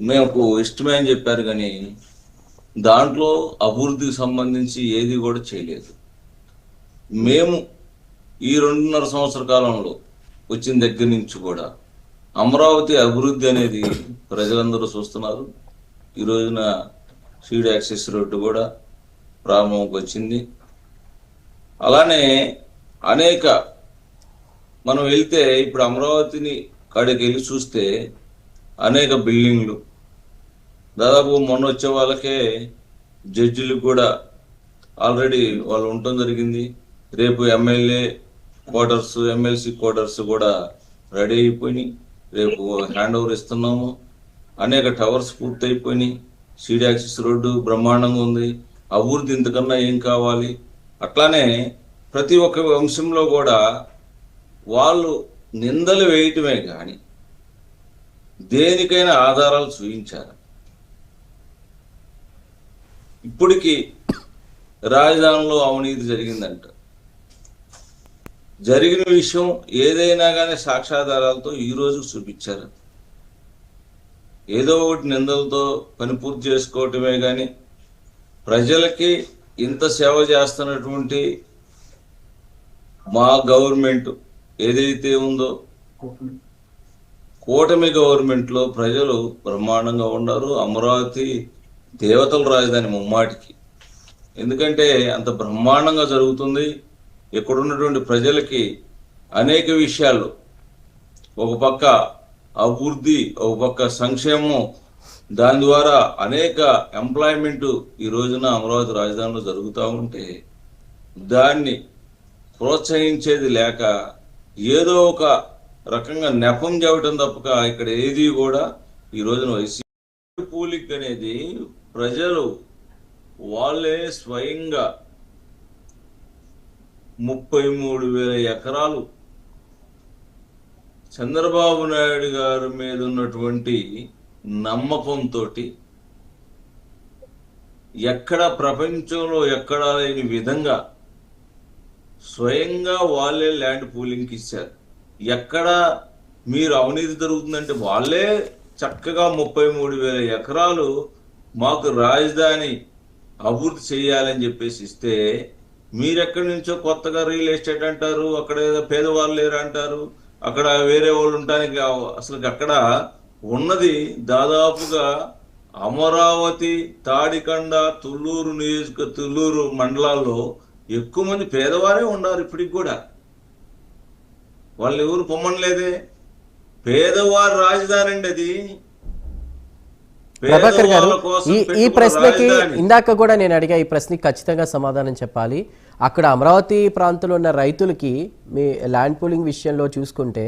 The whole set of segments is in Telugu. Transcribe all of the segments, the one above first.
మేము ఇష్టమే అని చెప్పారు కానీ దాంట్లో అభివృద్ధికి సంబంధించి ఏది కూడా చేయలేదు. మేము ఈ 2.5 సంవత్సర కాలంలో వచ్చిన దగ్గర నుంచి కూడా అమరావతి అభివృద్ధి అనేది ప్రజలందరూ చూస్తున్నారు. ఈ రోజున సీడ్ యాక్సెస్ రోడ్డు కూడా ప్రారంభంకి వచ్చింది. అలానే అనేక మనం వెళ్తే ఇప్పుడు అమరావతిని కాడికి వెళ్ళి చూస్తే అనేక బిల్డింగ్లు దాదాపు మొన్న వచ్చే వాళ్ళకే జడ్జిలకు కూడా ఆల్రెడీ వాళ్ళు ఉండటం జరిగింది. రేపు ఎమ్మెల్యే క్వార్టర్స్, ఎమ్మెల్సీ క్వార్టర్స్ కూడా రెడీ అయిపోయినాయి. రేపు హ్యాండ్ ఓవర్ ఇస్తున్నాము. అనేక టవర్స్ పూర్తయిపోయినాయి. సీడ్ యాక్సిస్ రోడ్డు బ్రహ్మాండంగా ఉంది. అభివృద్ధి ఇంతకన్నా ఏం కావాలి? అట్లానే ప్రతి ఒక్క అంశంలో కూడా వాళ్ళు నిందలు వేయటమే కానీ దేనికైనా ఆధారాలు చూపించారు. ఇప్పటికీ రాజధానిలో అవినీతి జరిగిందంట. జరిగిన విషయం ఏదైనా కానీ సాక్ష్యాధారాలతో ఈ రోజు చూపించారు. ఏదో ఒకటి నిందలతో పని పూర్తి చేసుకోవటమే కానీ ప్రజలకి ఇంత సేవ చేస్తున్నటువంటి మా గవర్నమెంట్ ఏదైతే ఉందో కూటమి గవర్నమెంట్ లో ప్రజలు బ్రహ్మాండంగా ఉన్నారు. అమరావతి దేవతల రాజధాని ముమ్మాటికి. ఎందుకంటే అంత బ్రహ్మాండంగా జరుగుతుంది. ఇక్కడ ఉన్నటువంటి ప్రజలకి అనేక విషయాలు, ఒక పక్క అభివృద్ధి, ఒక పక్క సంక్షేమం, దాని ద్వారా అనేక ఎంప్లాయ్మెంట్ ఈ రోజున అమరావతి రాజధానిలో జరుగుతూ ఉంటే దాన్ని ప్రోత్సహించేది లేక ఏదో ఒక రకంగా నెపం చెవటం తప్పక ఇక్కడ ఏది కూడా ఈ రోజున వైసీపీ పూలింగ్ అనేది ప్రజలు వాళ్ళే స్వయంగా 33,000 ఎకరాలు చంద్రబాబు నాయుడు గారి మీద ఉన్నటువంటి నమ్మకంతో ఎక్కడ ప్రపంచంలో ఎక్కడా లేని విధంగా స్వయంగా వాళ్ళే ల్యాండ్ పూలింగ్కి ఇచ్చారు. ఎక్కడ మీరు అవినీతి జరుగుతుందంటే వాళ్ళే చక్కగా 33,000 ఎకరాలు మాకు రాజధాని అభివృద్ధి చేయాలని చెప్పేసి ఇస్తే మీరెక్కడి నుంచో కొత్తగా రియల్ ఎస్టేట్ అంటారు, అక్కడ ఏదో పేదవాళ్ళు లేరు అంటారు, అక్కడ వేరే వాళ్ళు ఉండటానికి అసలు అక్కడ ఉన్నది దాదాపుగా అమరావతి, తాడికండ, తుళ్ళూరు మండలాల్లో ఎక్కువ మంది పేదవారే ఉన్నారు. ఇప్పటికి కూడా వాళ్ళు ఎవరు పొమ్మనలేదే. పేదవారి రాజధాని అండి అది. ప్రభాకర్ గారు, ఈ ప్రశ్నకి ఇందాక కూడా నేను అడిగా, ఈ ప్రశ్నకి ఖచ్చితంగా సమాధానం చెప్పాలి. అక్కడ అమరావతి ప్రాంతంలో ఉన్న రైతులకి మీ ల్యాండ్ పూలింగ్ విషయంలో చూసుకుంటే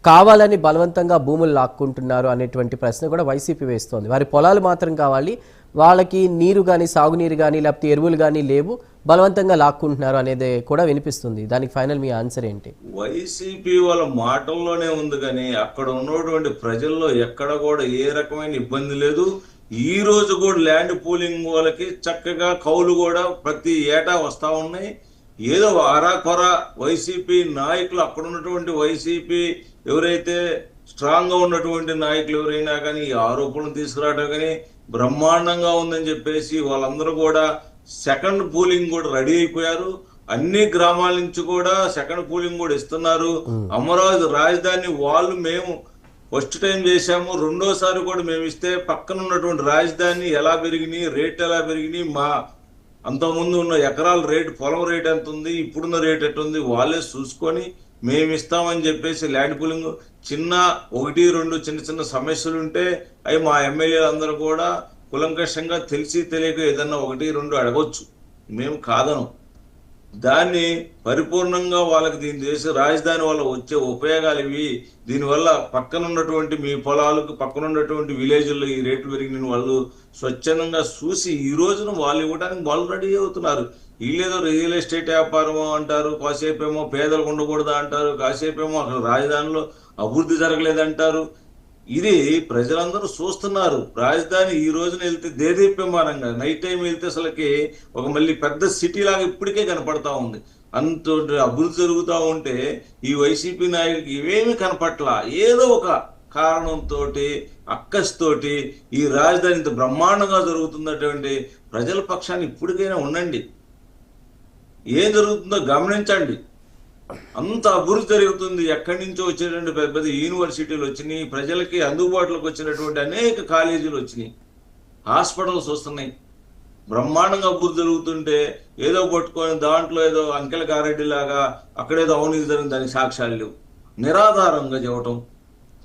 కావాలని బలవంతంగా భూములు లాక్కుంటున్నారు అనేటువంటి ప్రశ్న కూడా వైసీపీ వేస్తోంది. వారి పొలాలు మాత్రం కావాలి, వాళ్ళకి నీరు కానీ, సాగునీరు కానీ, లేకపోతే ఎరువులు కానీ లేవు, బలవంతంగా లాక్కుంటున్నారు అనేది కూడా వినిపిస్తుంది. దానికి ఫైనల్ మీ ఆన్సర్ ఏంటి? వైసీపీ వాళ్ళ మాటల్లోనే ఉంది కానీ అక్కడ ఉన్నటువంటి ప్రజల్లో ఎక్కడ కూడా ఏ రకమైన ఇబ్బంది లేదు. ఈ రోజు కూడా ల్యాండ్ పూలింగ్ వాళ్ళకి చక్కగా కౌలు కూడా ప్రతి ఏటా వస్తా ఉన్నాయి. ఏదో అరాకొర వైసీపీ నాయకులు, అక్కడ ఉన్నటువంటి వైసీపీ ఎవరైతే స్ట్రాంగ్ గా ఉన్నటువంటి నాయకులు ఎవరైనా కానీ ఈ ఆరోపణలు తీసుకురావడం కానీ బ్రహ్మాండంగా ఉందని చెప్పేసి వాళ్ళందరూ కూడా సెకండ్ పూలింగ్ కూడా రెడీ అయిపోయారు. అన్ని గ్రామాల నుంచి కూడా సెకండ్ పూలింగ్ కూడా ఇస్తున్నారు. అమరావతి రాజధాని వాళ్ళు మేము ఫస్ట్ టైం చేశాము, రెండోసారి కూడా మేము ఇస్తే పక్కన ఉన్నటువంటి రాజధాని ఎలా పెరిగినాయి, రేట్ ఎలా పెరిగినాయి, మా అంతకుముందు ఉన్న ఎకరాల రేటు, పొలం రేట్ ఎంత ఉంది, ఇప్పుడున్న రేట్ ఎట్లా ఉంది వాళ్ళే చూసుకొని మేము ఇస్తామని చెప్పేసి ల్యాండ్ పూలింగ్ చిన్న 1-2 చిన్న చిన్న సమస్యలు ఉంటే అవి మా ఎమ్మెల్యేలు అందరూ కూడా కులంకషంగా తెలిసి తెలియక ఏదన్నా 1-2 అడగొచ్చు, మేము కాదను. దాన్ని పరిపూర్ణంగా వాళ్ళకి దీని చేసే రాజధాని వల్ల వచ్చే ఉపయోగాలు ఇవి. దీనివల్ల పక్కన ఉన్నటువంటి మీ పొలాలకు పక్కన ఉన్నటువంటి విలేజ్ల్లో ఈ రేట్లు పెరిగిన వాళ్ళు స్వచ్ఛందంగా చూసి ఈ రోజున వాళ్ళు ఇవ్వడానికి వాళ్ళు రెడీ అవుతున్నారు. వీళ్ళేదో రియల్ ఎస్టేట్ వ్యాపారం అంటారు, కాసేపేమో పేదలకు ఉండకూడదా అంటారు, కాసేపేమో అక్కడ రాజధానిలో అభివృద్ధి జరగలేదంటారు. ఇది ప్రజలందరూ చూస్తున్నారు. రాజధాని ఈ రోజున వెళ్తే దేదీప్యమానంగా నైట్ టైం వెళ్తే అసలుకి ఒక మళ్ళీ పెద్ద సిటీ లాగా ఇప్పటికే కనపడతా ఉంది. అంత అభివృద్ధి జరుగుతూ ఉంటే ఈ వైసీపీ నాయకులకి ఇవేమి కనపట్ల. ఏదో ఒక కారణంతో అక్కస్తోటి ఈ రాజధాని ఇంత బ్రహ్మాండంగా జరుగుతున్నటువంటి ప్రజల పక్షాన్ని ఇప్పటికైనా ఉండండి. ఏం జరుగుతుందో గమనించండి. అంత అభివృద్ధి జరుగుతుంది. ఎక్కడి నుంచో వచ్చేటువంటి పెద్ద పెద్ద యూనివర్సిటీలు వచ్చినాయి, ప్రజలకి అందుబాటులోకి వచ్చినటువంటి అనేక కాలేజీలు వచ్చినాయి, హాస్పిటల్స్ వస్తున్నాయి. బ్రహ్మాండంగా అభివృద్ధి జరుగుతుంటే ఏదో పట్టుకొని దాంట్లో ఏదో అంకెల గారెడ్డి లాగా అక్కడేదో అవినీతి జరిగింది, దానికి సాక్ష్యాలు లేవు, నిరాధారంగా చెప్పటం.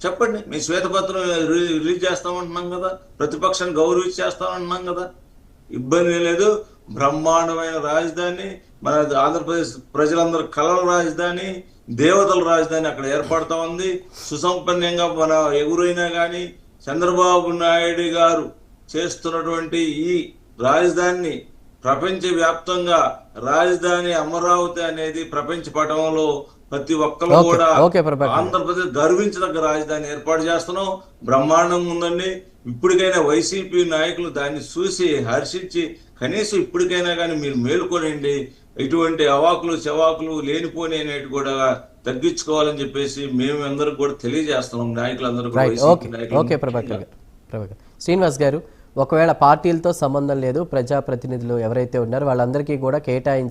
చెప్పండి, మీ శ్వేతపత్రం రిలీజ్ చేస్తామంటున్నాం కదా, ప్రతిపక్షాన్ని గౌరవించి చేస్తామంటున్నాం కదా, ఇబ్బంది లేదు. బ్రహ్మాండమైన రాజధాని, మన ఆంధ్రప్రదేశ్ ప్రజలందరూ కలల రాజధాని, దేవతల రాజధాని అక్కడ ఏర్పడతా ఉంది. సుసంపన్నంగా మన ఎవరైనా కానీ చంద్రబాబు నాయుడు గారు చేస్తున్నటువంటి ఈ రాజధానిని ప్రపంచవ్యాప్తంగా రాజధాని అమరావతి అనేది ప్రపంచ పటంలో ప్రతి ఒక్కరు కూడా ఆంధ్రప్రదేశ్ గర్వించదగ్గ రాజధాని ఏర్పాటు చేస్తున్నాం. బ్రహ్మాండంగా ఉందండి. ఇప్పటికైనా వైసీపీ నాయకులు దాన్ని చూసి హర్షించి కనీసం ఇప్పటికైనా కానీ మీరు మేలుకోనండి. ఇటువంటి అవాకులు చెవాకులు లేనిపోని అనేవి కూడా తగ్గించుకోవాలని చెప్పేసి మేము అందరికి కూడా తెలియజేస్తున్నాం, నాయకులందరూ కూడా. శ్రీనివాస్ గారు, ఒకవేళ పార్టీలతో సంబంధం లేదు, ప్రజాప్రతినిధులు ఎవరైతే ఉన్నారో వాళ్ళందరికీ కూడా కేటాయించాలి.